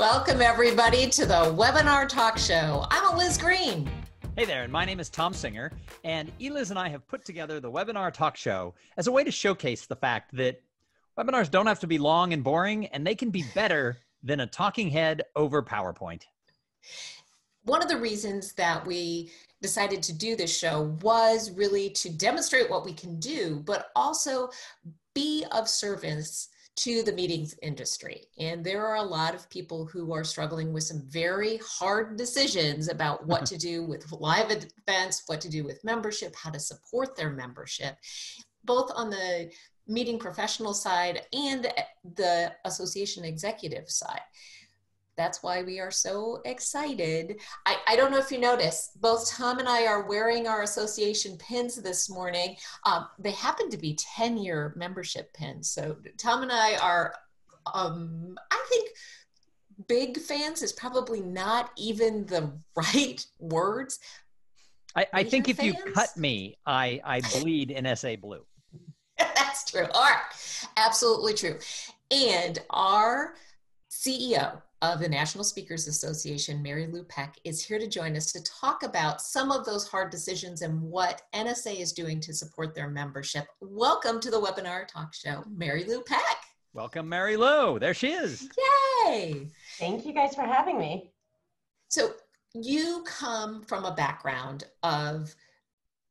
Welcome everybody to the Webinar Talk Show. I'm Liz Green. Hey there, and my name is Tom Singer, and Eliz and I have put together the Webinar Talk Show as a way to showcase the fact that webinars don't have to be long and boring, and they can be better than a talking head over PowerPoint. One of the reasons that we decided to do this show was really to demonstrate what we can do, but also be of service to the meetings industry. And there are a lot of people who are struggling with some very hard decisions about what to do with live events, what to do with membership, how to support their membership, both on the meeting professional side and the association executive side. That's why we are so excited. I don't know if you noticed, both Tom and I are wearing our association pins this morning. They happen to be 10-year membership pins. So Tom and I are, I think big fans is probably not even the right words. I think if you cut me, I bleed in SA blue. That's true. All right. Absolutely true. And our CEO of the National Speakers Association, Mary Lou Peck, is here to join us to talk about some of those hard decisions and what NSA is doing to support their membership. Welcome to the Webinar Talk Show, Mary Lou Peck. Welcome, Mary Lou. There she is. Yay! Thank you guys for having me. So you come from a background of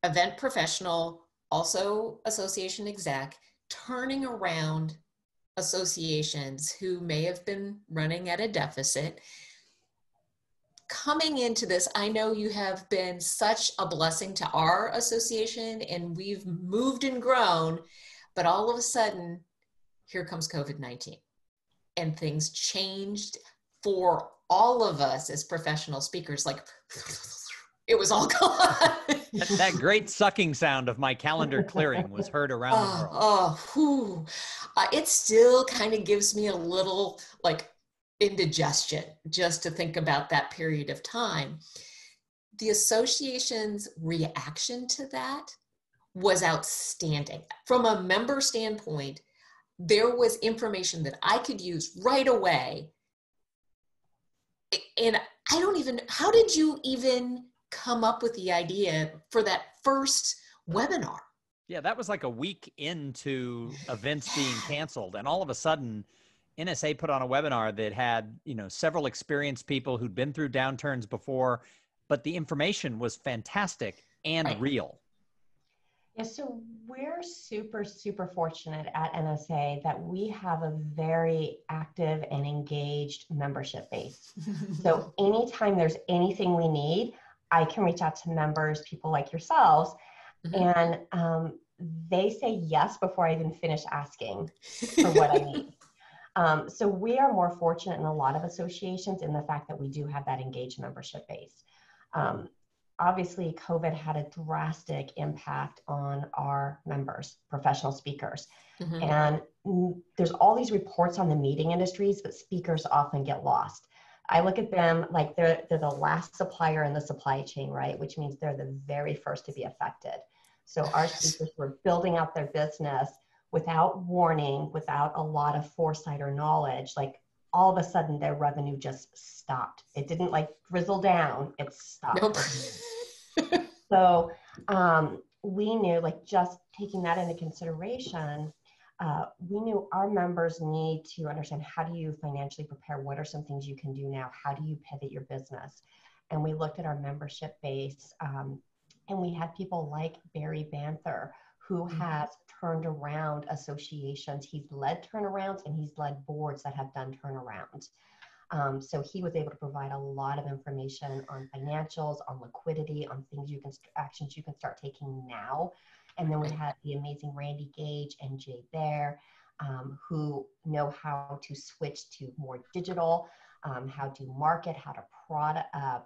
event professional, also association exec, turning around associations who may have been running at a deficit. Coming into this, I know you have been such a blessing to our association and we've moved and grown, but all of a sudden, here comes COVID-19 and things changed for all of us as professional speakers. Like, it was all gone. That great sucking sound of my calendar clearing was heard around the world. It still kind of gives me a little like indigestion just to think about that period of time. The association's reaction to that was outstanding. From a member standpoint, there was information that I could use right away. And I don't even, how did you even come up with the idea for that first webinar? Yeah, that was like a week into events being canceled. And all of a sudden, NSA put on a webinar that had, several experienced people who'd been through downturns before, but the information was fantastic and real. Yeah, so we're super, super fortunate at NSA that we have a very active and engaged membership base. So anytime there's anything we need, I can reach out to members, people like yourselves, and they say yes before I even finish asking for what I need. So we are more fortunate in a lot of associations in the fact that we do have that engaged membership base. Obviously, COVID had a drastic impact on our members, professional speakers. And there's all these reports on the meeting industries, but speakers often get lost. I look at them like they're the last supplier in the supply chain, right? Which means they're the very first to be affected. So our speakers were building out their business without warning, without a lot of foresight or knowledge. Like all of a sudden their revenue just stopped. It didn't like drizzle down, it stopped. Nope. So we knew, like, just taking that into consideration, we knew our members need to understand, how do you financially prepare? What are some things you can do now? How do you pivot your business? And we looked at our membership base, and we had people like Barry Banther, who has turned around associations. He's led turnarounds and he's led boards that have done turnarounds. So he was able to provide a lot of information on financials, on liquidity, on things actions you can start taking now. And then we had the amazing Randy Gage and Jay Bear, who know how to switch to more digital, how to market, how to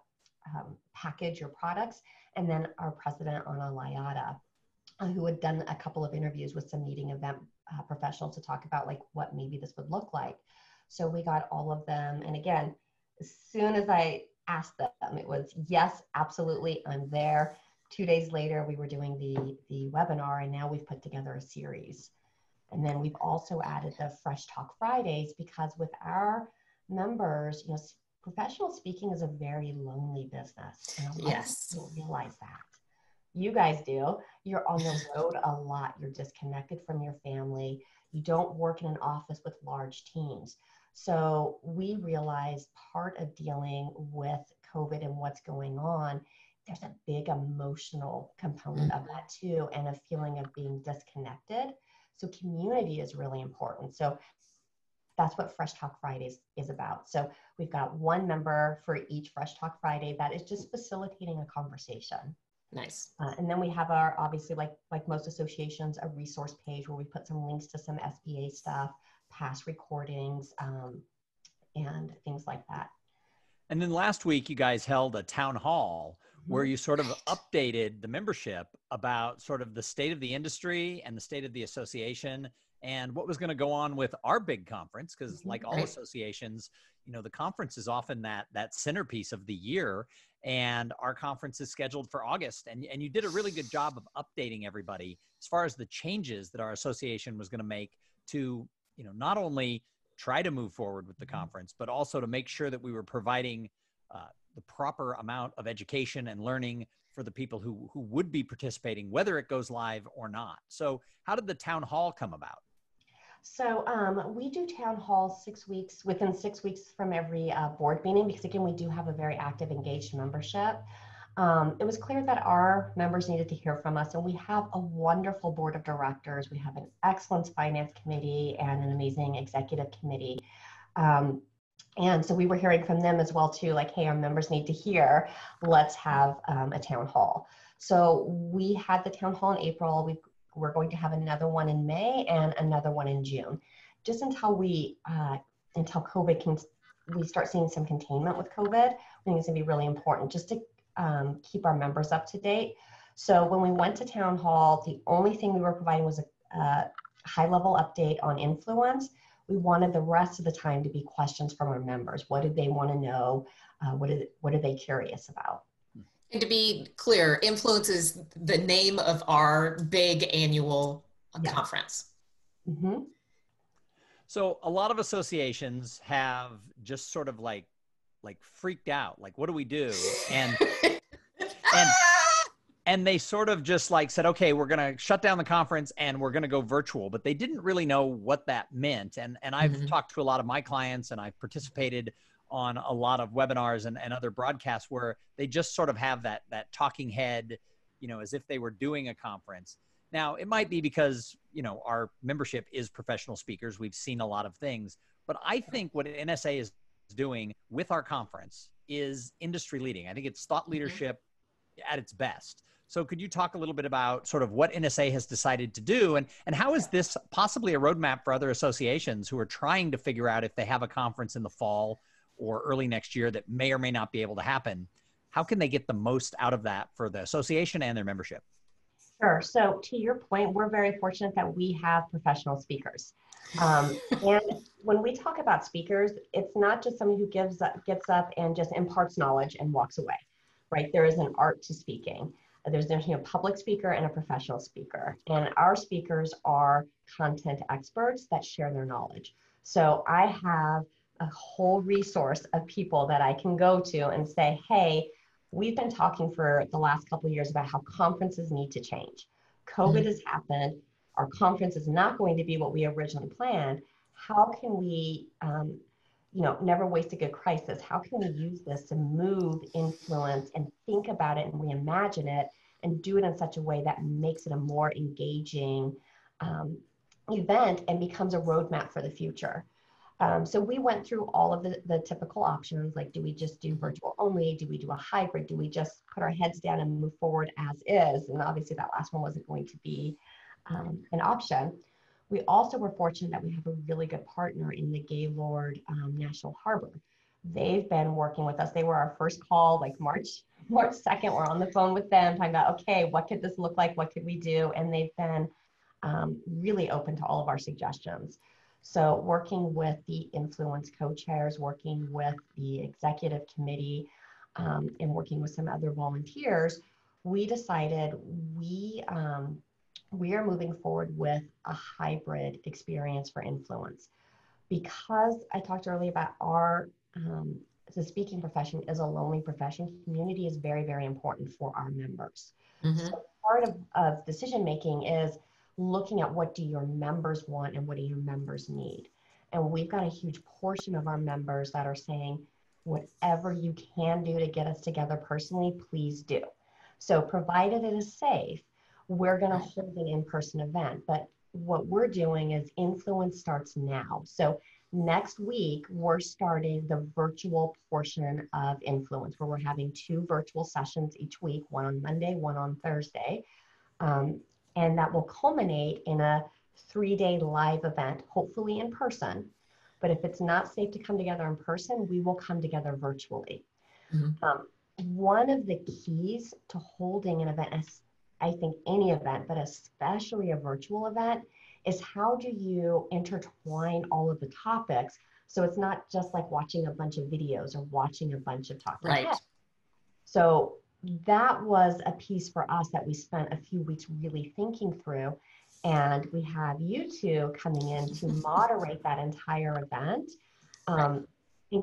package your products. And then our president, Anna Layada, who had done a couple of interviews with some meeting event professionals to talk about like what maybe this would look like. So we got all of them. And again, as soon as I asked them, it was, yes, absolutely, I'm there. 2 days later, we were doing the webinar, and now we've put together a series. And then we've also added the Fresh Talk Fridays, because with our members, professional speaking is a very lonely business. And a lot of people Yes. don't realize that. You guys do. You're on the road a lot. You're disconnected from your family. You don't work in an office with large teams. So we realize part of dealing with COVID and what's going on, there's a big emotional component of that too, and a feeling of being disconnected. So community is really important. So that's what Fresh Talk Fridays is about. So we've got one member for each Fresh Talk Friday that is just facilitating a conversation. Nice. And then we have our, obviously, like most associations, a resource page where we put some links to some SBA stuff, past recordings, and things like that. And then last week, you guys held a town hall where you sort of updated the membership about sort of the state of the industry and the state of the association and what was going to go on with our big conference. Because like all associations, the conference is often that centerpiece of the year. And our conference is scheduled for August. And you did a really good job of updating everybody as far as the changes that our association was going to make to, not only try to move forward with the conference, but also to make sure that we were providing the proper amount of education and learning for the people who would be participating, whether it goes live or not. So how did the town hall come about? So we do town hall within 6 weeks from every board meeting, because again, we do have a very active, engaged membership. It was clear that our members needed to hear from us, and we have a wonderful board of directors. We have an excellent finance committee and an amazing executive committee. And so we were hearing from them as well too, like, hey, our members need to hear, let's have a town hall. So we had the town hall in April. We're going to have another one in May and another one in June, just until until COVID we start seeing some containment with COVID. I think it's gonna be really important just to keep our members up to date. So when we went to town hall, the only thing we were providing was a high level update on influence. We wanted the rest of the time to be questions from our members. What did they want to know? What are they curious about? And to be clear, Influence is the name of our big annual conference. Mm-hmm. So a lot of associations have just sort of like freaked out. Like, what do we do? And they sort of just said, okay, we're going to shut down the conference and we're going to go virtual, but they didn't really know what that meant. And I've talked to a lot of my clients, and I've participated on a lot of webinars and other broadcasts where they just sort of have that talking head, as if they were doing a conference. Now, it might be because, our membership is professional speakers. We've seen a lot of things, but I think what NSA is doing with our conference is industry leading. I think it's thought leadership at its best. So could you talk a little bit about sort of what NSA has decided to do, and how is this possibly a roadmap for other associations who are trying to figure out if they have a conference in the fall or early next year that may or may not be able to happen? How can they get the most out of that for the association and their membership? Sure. So to your point, we're very fortunate that we have professional speakers. And when we talk about speakers, it's not just somebody who gets up and just imparts knowledge and walks away, right? There is an art to speaking. There's a public speaker and a professional speaker. And our speakers are content experts that share their knowledge. So I have a whole resource of people that I can go to and say, hey, we've been talking for the last couple of years about how conferences need to change. COVID has happened. Our conference is not going to be what we originally planned. How can we, never waste a good crisis? How can we use this to move influence and think about it and reimagine it and do it in such a way that makes it a more engaging event and becomes a roadmap for the future? So we went through all of the typical options, like, do we just do virtual only? Do we do a hybrid? Do we just put our heads down and move forward as is? And obviously that last one wasn't going to be an option. We also were fortunate that we have a really good partner in the Gaylord National Harbor. They've been working with us. They were our first call, like March 2nd. We're on the phone with them talking about, okay, what could this look like? What could we do? And they've been really open to all of our suggestions. So working with the influence co-chairs, working with the executive committee, and working with some other volunteers, we decided we are moving forward with a hybrid experience for influence. because I talked earlier about our, the speaking profession is a lonely profession, community is very, very important for our members. Mm-hmm. So part of decision making is looking at what do your members want and what do your members need. And we've got a huge portion of our members that are saying, whatever you can do to get us together personally, please do. So provided it is safe, we're going to hold an in-person event. But what we're doing is influence starts now. So next week, we're starting the virtual portion of influence, where we're having 2 virtual sessions each week, one on Monday, one on Thursday. And that will culminate in a 3-day live event, hopefully in person. But if it's not safe to come together in person, we will come together virtually. Mm-hmm. One of the keys to holding an event, I think any event, but especially a virtual event, is how do you intertwine all of the topics so it's not just like watching a bunch of videos or watching a bunch of talking heads. So that was a piece for us that we spent a few weeks really thinking through. And we have you two coming in to moderate that entire event, and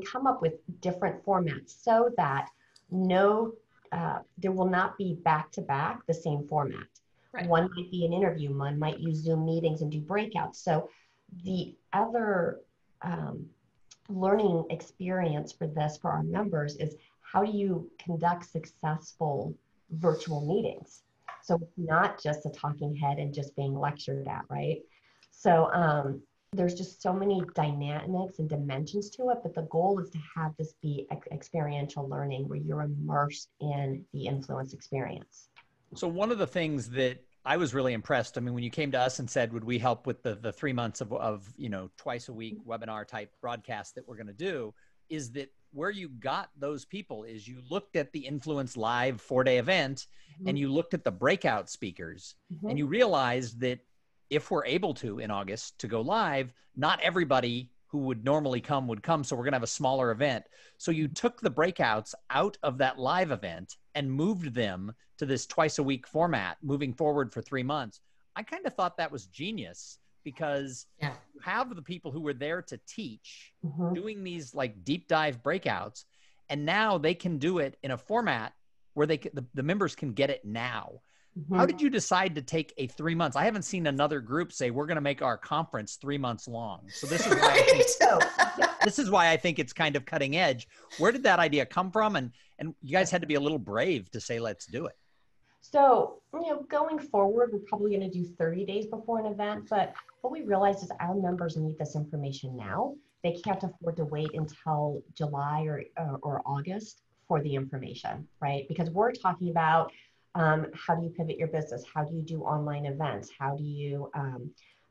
come up with different formats so that there will not be back to back the same format. Right. One might be an interview, one might use Zoom meetings and do breakouts. So the other learning experience for this for our members is, how do you conduct successful virtual meetings? So it's not just a talking head and just being lectured at, right? So there's just so many dynamics and dimensions to it, but the goal is to have this be experiential learning where you're immersed in the influence experience. So one of the things that I was really impressed, I mean, when you came to us and said, would we help with the 3 months of twice a week webinar type broadcast that we're going to do, is that where you got those people is you looked at the Influence Live 4-day event, and you looked at the breakout speakers, and you realized that if we're able to in August to go live, not everybody who would normally come would come. So we're going to have a smaller event. So you took the breakouts out of that live event and moved them to this twice a week format moving forward for 3 months. I kind of thought that was genius, because you have the people who were there to teach doing these like deep dive breakouts, and now they can do it in a format where the members can get it now. How did you decide to take a 3 months? I haven't seen another group say, we're going to make our conference 3 months long. So this is why this is why I think it's kind of cutting edge. Where did that idea come from? And you guys had to be a little brave to say, let's do it. So, going forward, we're probably going to do 30 days before an event, but what we realized is our members need this information now. They can't afford to wait until July or August for the information, right? Because we're talking about how do you pivot your business? How do you do online events? How do you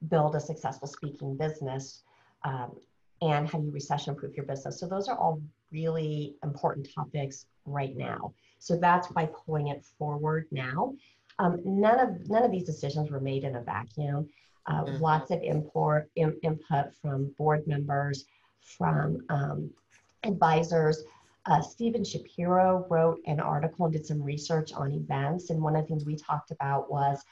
build a successful speaking business? And how do you recession-proof your business? So those are all really important topics right now. So that's why pulling it forward now. None of these decisions were made in a vacuum. Lots of input from board members, from advisors. Stephen Shapiro wrote an article and did some research on events. And one of the things we talked about was,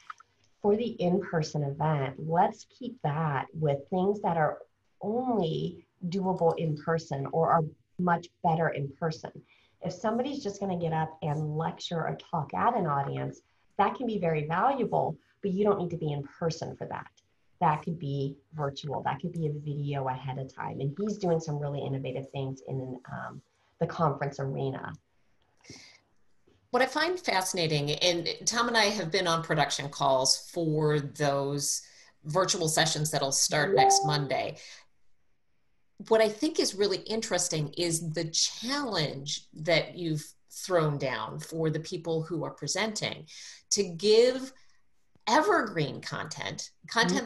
for the in-person event, let's keep that with things that are only doable in person or are much better in person. If somebody's just going to get up and lecture or talk at an audience, that can be very valuable, but you don't need to be in person for that. That could be virtual. That could be a video ahead of time. And he's doing some really innovative things in the conference arena. What I find fascinating, and Tom and I have been on production calls for those virtual sessions that'll start next Monday. What I think is really interesting is the challenge that you've thrown down for the people who are presenting to give evergreen content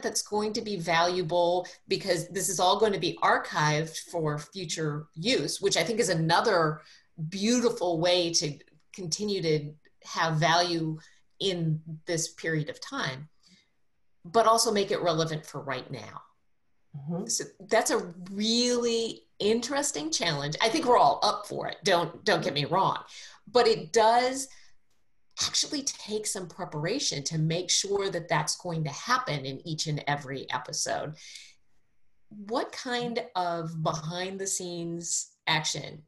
that's going to be valuable, because this is all going to be archived for future use, which I think is another beautiful way to continue to have value in this period of time, but also make it relevant for right now. So that's a really interesting challenge. I think we're all up for it. Don't get me wrong, but it does actually take some preparation to make sure that that's going to happen in each and every episode. what kind of behind the scenes action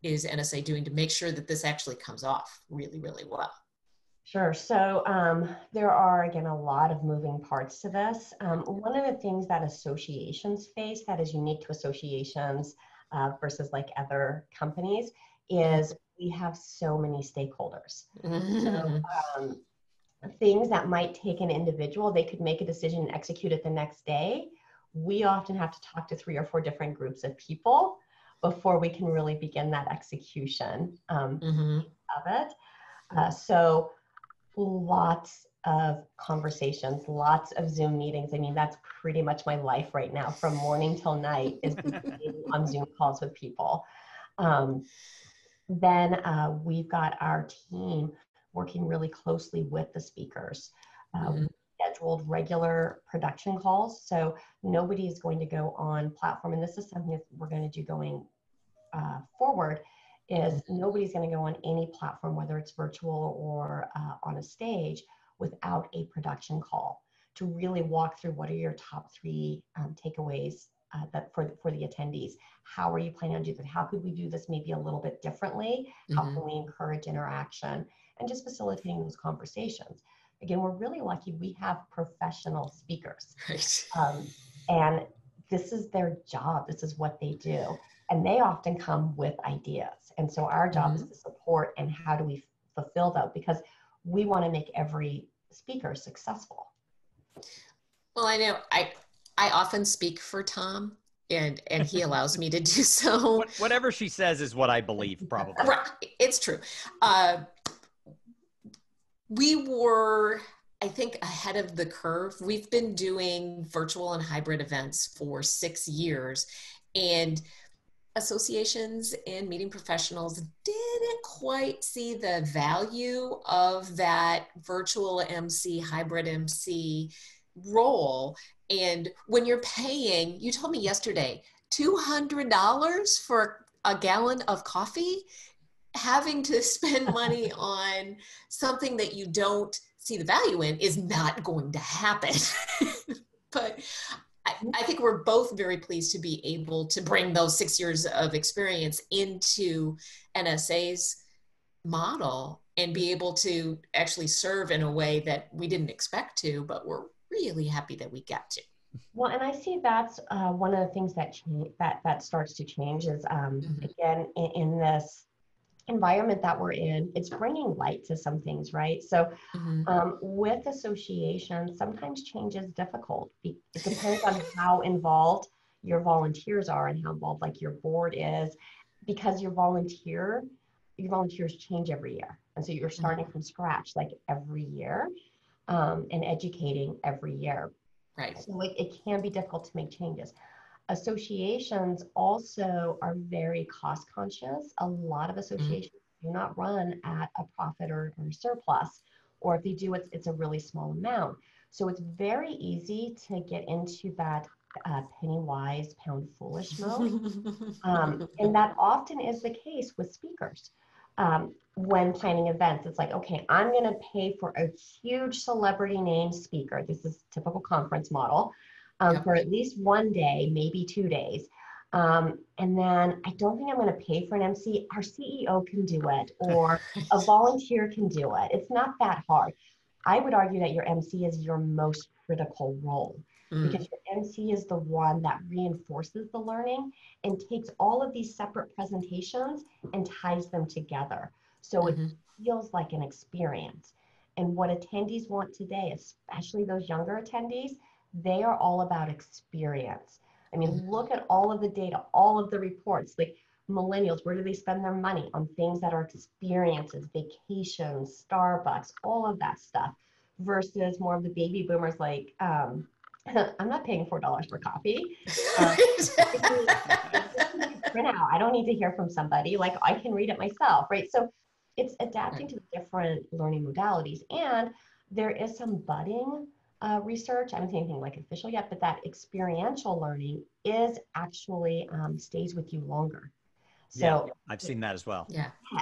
is NSA doing to make sure that this actually comes off really, really well? Sure. So there are, again, a lot of moving parts to this. One of the things that associations face that is unique to associations versus like other companies is we have so many stakeholders. So things that might take an individual, they could make a decision and execute it the next day. We often have to talk to 3 or 4 different groups of people before we can really begin that execution of it. So lots of conversations, lots of Zoom meetings. I mean, that's pretty much my life right now, from morning till night, is being on Zoom calls with people. Then we've got our team working really closely with the speakers. We scheduled regular production calls, so nobody is going to go on platform, and this is something that we're going to do going forward, is nobody's going to go on any platform, whether it's virtual or on a stage, without a production call to really walk through what are your top 3 takeaways that for the attendees. How are you planning on doing that? How could we do this maybe a little bit differently? How can we encourage interaction? And just facilitating those conversations. Again, we're really lucky we have professional speakers. Right. And this is their job. This is what they do. And they often come with ideas. And so our job is to support and how do we fulfill that, because we want to make every speaker successful. Well, I know I often speak for Tom, and he allows me to do so. Whatever she says is what I believe, probably. Right. It's true. We were, I think, ahead of the curve. We've been doing virtual and hybrid events for 6 years, and associations and meeting professionals didn't quite see the value of that virtual MC, hybrid MC role. And when you're paying, you told me yesterday, $200 for a gallon of coffee, having to spend money on something that you don't see the value in is not going to happen. But I think we're both very pleased to be able to bring those 6 years of experience into NSA's model and be able to actually serve in a way that we didn't expect to, but we're really happy that we got to. Well, and I see that's one of the things that starts to change is, again, in this environment that we're in, it's bringing light to some things, right? So with associations, sometimes change is difficult. It depends on how involved your volunteers are and how involved like your board is, because your volunteers change every year. And so you're starting from scratch like every year and educating every year. Right. So it can be difficult to make changes. Associations also are very cost conscious. A lot of associations do not run at a profit or surplus, or if they do, it's a really small amount. So it's very easy to get into that penny wise, pound foolish mode. And that often is the case with speakers. When planning events, it's like, okay, I'm going to pay for a huge celebrity name speaker. This is typical conference model. For at least 1 day, maybe 2 days. And then I don't think I'm going to pay for an MC. Our CEO can do it, or a volunteer can do it. It's not that hard. I would argue that your MC is your most critical role, because your MC is the one that reinforces the learning and takes all of these separate presentations and ties them together. So it feels like an experience. And what attendees want today, especially those younger attendees, they are all about experience. I mean, look at all of the data, all of the reports, like millennials, where do they spend their money? On things that are experiences, vacations, Starbucks, all of that stuff, versus more of the baby boomers like, I'm not paying $4 for coffee. Printout. I don't need to hear from somebody. Like, I can read it myself, right? So it's adapting to the different learning modalities. And there is some budding research. I haven't seen anything like official yet, but that experiential learning is actually stays with you longer. So I've seen that as well.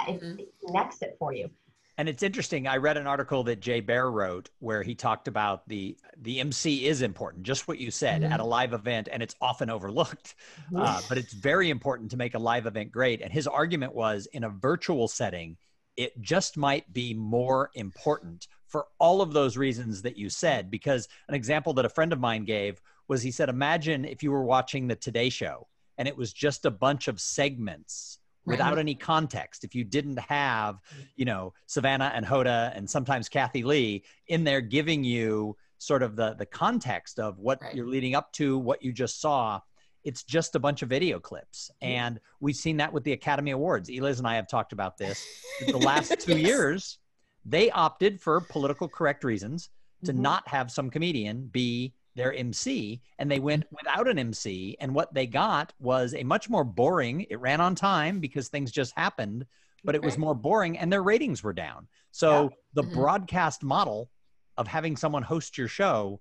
It connects it for you. And it's interesting. I read an article that Jay Baer wrote where he talked about the MC is important, just what you said, at a live event, and it's often overlooked. But it's very important to make a live event great. And his argument was, in a virtual setting, it just might be more important for all of those reasons that you said. Because an example that a friend of mine gave was, he said, imagine if you were watching the Today Show and it was just a bunch of segments without any context. If you didn't have, you know, Savannah and Hoda and sometimes Kathy Lee in there giving you sort of the context of what you're leading up to, what you just saw, it's just a bunch of video clips. And we've seen that with the Academy Awards. Eliz and I have talked about this. The last 2 years, they opted for political correct reasons to not have some comedian be their MC, and they went without an MC. And what they got was a much more boring, it ran on time because things just happened, but it was more boring and their ratings were down. So the broadcast model of having someone host your show,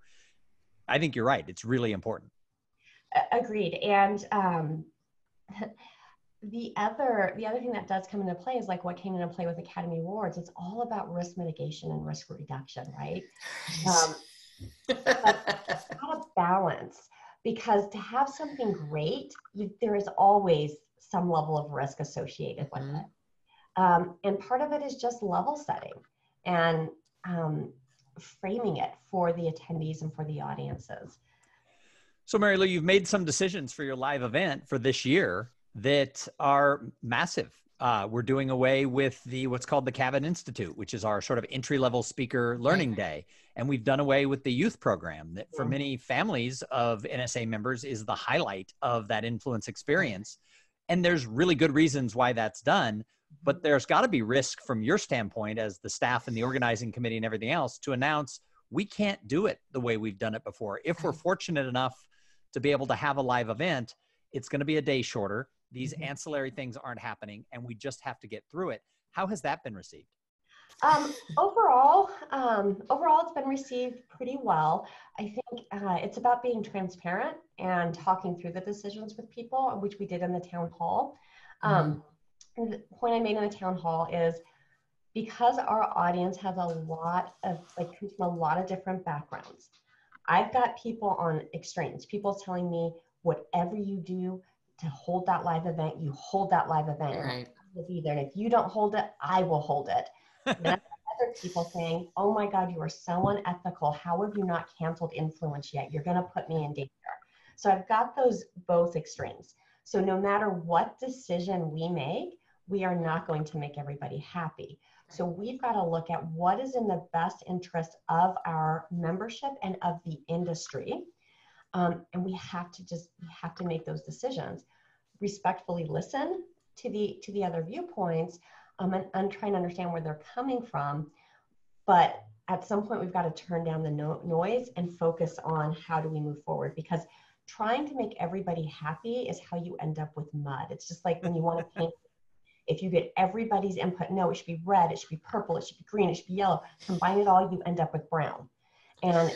I think you're right. It's really important. Agreed. And the other thing that does come into play is like what came into play with Academy Awards. It's all about risk mitigation and risk reduction, right? But it's got a balance, because to have something great, there is always some level of risk associated with it. And part of it is just level setting and framing it for the attendees and for the audiences. So Mary Lou, you've made some decisions for your live event for this year that are massive. We're doing away with what's called the Cabin Institute, which is our sort of entry-level speaker learning day. And we've done away with the youth program that for many families of NSA members is the highlight of that influence experience. And there's really good reasons why that's done, but there's got to be risk from your standpoint as the staff and the organizing committee and everything else to announce we can't do it the way we've done it before. If we're fortunate enough to be able to have a live event, it's going to be a day shorter. These ancillary things aren't happening, and we just have to get through it. How has that been received? Overall, it's been received pretty well. I think it's about being transparent and talking through the decisions with people, which we did in the town hall. And the point I made in the town hall is, because our audience has a lot of, comes from a lot of different backgrounds. I've got people on extremes, people telling me, whatever you do to hold that live event, you hold that live event. Right. I will be there. And if you don't hold it, I will hold it. And I've got other people saying, oh my God, you are so unethical. How have you not canceled Influence yet? You're going to put me in danger. So I've got those both extremes. So no matter what decision we make, we are not going to make everybody happy. So we've got to look at what is in the best interest of our membership and of the industry. And we have to make those decisions, respectfully listen to the other viewpoints, and try and understand where they're coming from. But at some point, we've got to turn down the noise and focus on how do we move forward, because trying to make everybody happy is how you end up with mud. It's just like when you want to paint. If you get everybody's input, no, it should be red, it should be purple, it should be green, it should be yellow. Combine it all, you end up with brown. And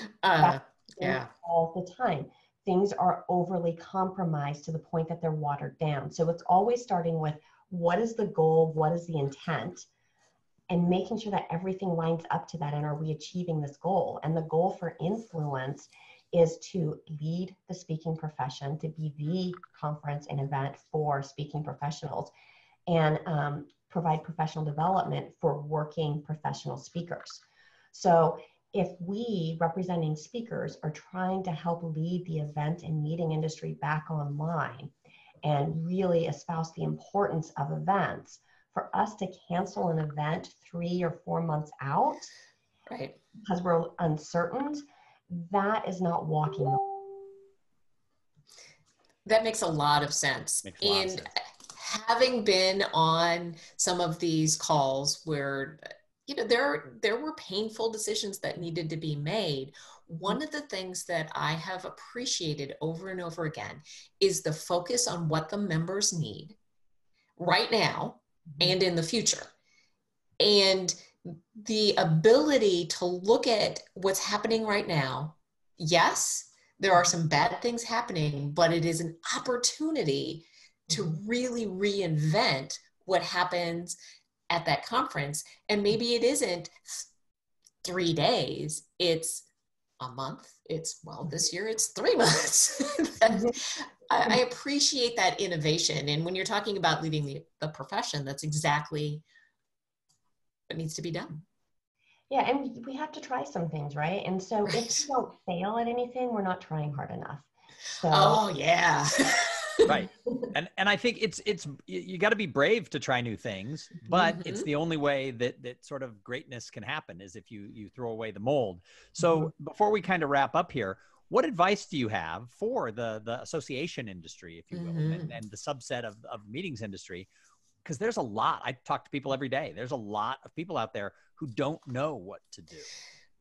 all the time. Things are overly compromised to the point that they're watered down. So it's always starting with, what is the goal? What is the intent? And making sure that everything lines up to that. And are we achieving this goal? And the goal for Influence is to lead the speaking profession, to be the conference and event for speaking professionals, and provide professional development for working professional speakers. So if we, representing speakers, are trying to help lead the event and meeting industry back online and really espouse the importance of events, for us to cancel an event 3 or 4 months out, right, because we're uncertain, that is not walking. That makes a lot of sense. Makes a lot of sense. Having been on some of these calls where, you know, there were painful decisions that needed to be made. One of the things that I have appreciated over and over again is the focus on what the members need right now and in the future. And the ability to look at what's happening right now. Yes, there are some bad things happening, but it is an opportunity to really reinvent what happens at that conference. And maybe it isn't 3 days, it's a month. It's, well, this year it's 3 months. I appreciate that innovation. And when you're talking about leading the profession, that's exactly what needs to be done. Yeah, and we have to try some things, right? And so if we don't fail at anything, we're not trying hard enough. So oh yeah. Right. And I think you got to be brave to try new things, but it's the only way that sort of greatness can happen is if you throw away the mold. So before we kind of wrap up here, what advice do you have for the association industry, if you will, and the subset of meetings industry? Because there's a lot. I talk to people every day. There's a lot of people out there who don't know what to do.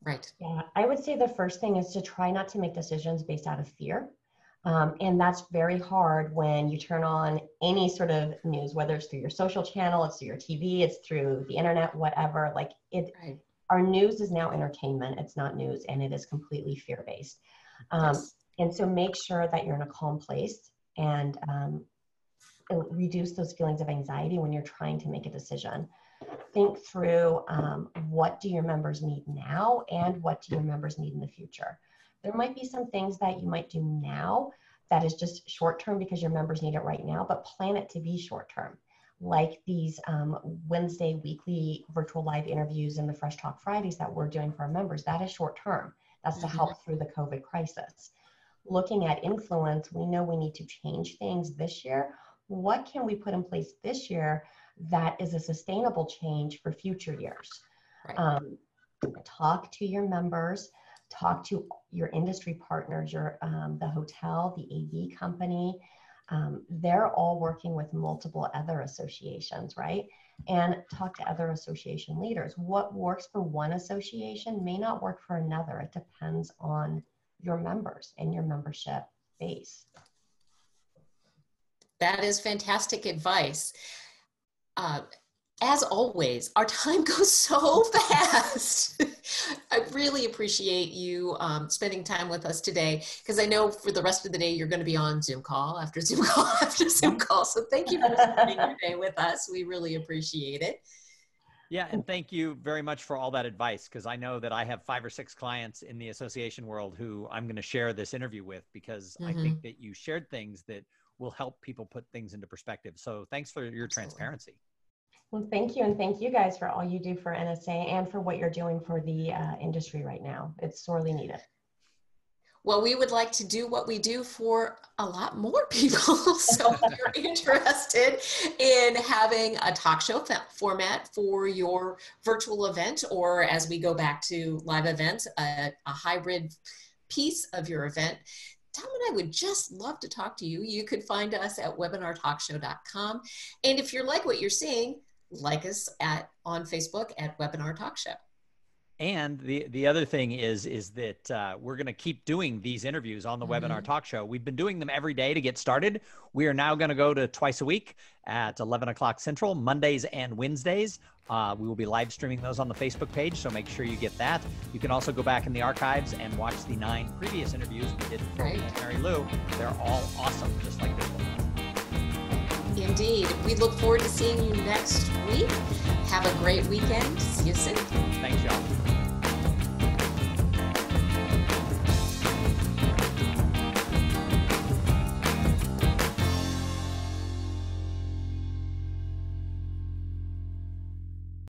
Right. Yeah, I would say the first thing is to try not to make decisions based out of fear. And that's very hard when you turn on any sort of news, whether it's through your social channel, it's through your TV, it's through the internet, whatever. Like our news is now entertainment. It's not news, and it is completely fear-based. And so make sure that you're in a calm place and reduce those feelings of anxiety when you're trying to make a decision. Think through what do your members need now and what do your members need in the future. There might be some things that you might do now that is just short term because your members need it right now, but plan it to be short term. Like these Wednesday weekly virtual live interviews and the Fresh Talk Fridays that we're doing for our members, that is short term. That's to help through the COVID crisis. Looking at influence, we know we need to change things this year. What can we put in place this year that is a sustainable change for future years? Right. Talk to your members, talk to your industry partners, the hotel, the AV company. They're all working with multiple other associations, right? And talk to other association leaders. What works for one association may not work for another. It depends on your members and your membership base. That is fantastic advice. As always, our time goes so fast. I really appreciate you spending time with us today, because I know for the rest of the day, you're going to be on Zoom call after Zoom call after Zoom call. So thank you for spending your day with us. We really appreciate it. Yeah, and thank you very much for all that advice, because I know that I have 5 or 6 clients in the association world who I'm going to share this interview with, because I think that you shared things that will help people put things into perspective. So thanks for your transparency. Well, thank you. And thank you guys for all you do for NSA and for what you're doing for the industry right now. It's sorely needed. Well, we would like to do what we do for a lot more people. So if you're interested in having a talk show format for your virtual event, or as we go back to live events, a hybrid piece of your event, Tom and I would just love to talk to you. You could find us at webinartalkshow.com. And if you like what you're seeing, like us on Facebook at Webinar Talk Show. And the other thing is that we're going to keep doing these interviews on the Webinar Talk Show. We've been doing them every day to get started. We are now going to go to twice a week at 11 o'clock Central, Mondays and Wednesdays. We will be live streaming those on the Facebook page, so make sure you get that. You can also go back in the archives and watch the 9 previous interviews we did for Mary Lou. They're all awesome, just like this one. Indeed. We look forward to seeing you next week. Have a great weekend. See you soon.